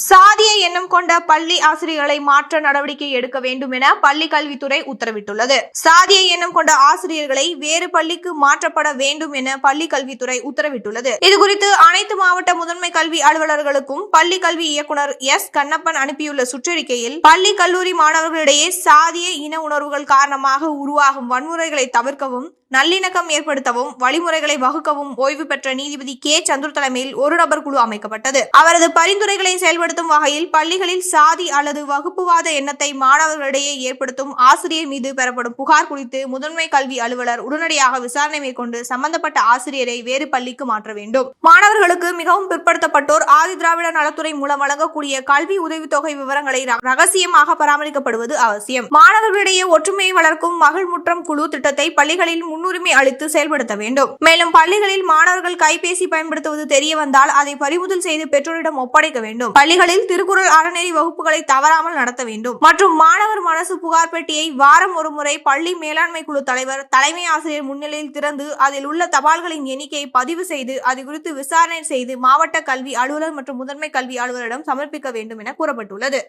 சாதிய எண்ணம் கொண்ட பள்ளி ஆசிரியர்களை மாற்ற நடவடிக்கை எடுக்க வேண்டும் என பள்ளி கல்வித்துறை உத்தரவிட்டுள்ளது. சாதிய எண்ணம் கொண்ட ஆசிரியர்களை வேறு பள்ளிக்கு மாற்றப்பட வேண்டும் என பள்ளி கல்வித்துறை உத்தரவிட்டுள்ளது. இதுகுறித்து அனைத்து மாவட்ட முதன்மை கல்வி அலுவலர்களுக்கும் பள்ளி கல்வி இயக்குனர் எஸ். கண்ணப்பன் அனுப்பியுள்ள சுற்றறிக்கையில், பள்ளி கல்லூரி மாணவர்களிடையே சாதிய இன உணர்வுகள் காரணமாக உருவாகும் வன்முறைகளை தவிர்க்கவும், நல்லிணக்கம் ஏற்படுத்தவும் வழிமுறைகளை வகுக்கவும் ஓய்வு பெற்ற நீதிபதி கே. சந்துரு தலைமையில் ஒரு நபர் குழு அமைக்கப்பட்டது. அவரது பரிந்துரைகளை செயல்படுத்தும் வகையில் பள்ளிகளில் சாதி அல்லது வகுப்புவாத எண்ணத்தை மாணவர்களிடையே ஏற்படுத்தும் ஆசிரியர் மீது பெறப்படும் புகார் குறித்து முதன்மை கல்வி அலுவலர் உடனடியாக விசாரணை மேற்கொண்டு சம்பந்தப்பட்ட ஆசிரியரை வேறு பள்ளிக்கு மாற்ற வேண்டும். மாணவர்களுக்கு மிகவும் பிற்படுத்தப்பட்டோர் ஆதி திராவிட நலத்துறை மூலம் வழங்கக்கூடிய கல்வி உதவித்தொகை விவரங்களை ரகசியமாக பராமரிக்கப்படுவது அவசியம். மாணவர்களிடையே ஒற்றுமையை வளர்க்கும் மகள் முற்றம் குழு திட்டத்தை பள்ளிகளில் முன்னுரிமை அளித்து செயல்படுத்த வேண்டும். மேலும் பள்ளிகளில் மாணவர்கள் கைபேசி பயன்படுத்துவது தெரிய வந்தால் அதை பறிமுதல் செய்து பெற்றோரிடம் ஒப்படைக்க வேண்டும். பள்ளிகளில் திருக்குறள் அறநெறி வகுப்புகளை தவறாமல் நடத்த வேண்டும். மற்றும் மாணவர் மனசு புகார் பெட்டியை வாரம் ஒரு முறை பள்ளி மேலாண்மை குழு தலைவர், தலைமை ஆசிரியர் முன்னிலையில் திறந்து அதில் உள்ள தபால்களின் எண்ணிக்கையை பதிவு செய்து அது குறித்து விசாரணை செய்து மாவட்ட கல்வி அலுவலர் மற்றும் முதன்மை கல்வி அலுவலரிடம் சமர்ப்பிக்க வேண்டும் என கூறப்பட்டுள்ளது.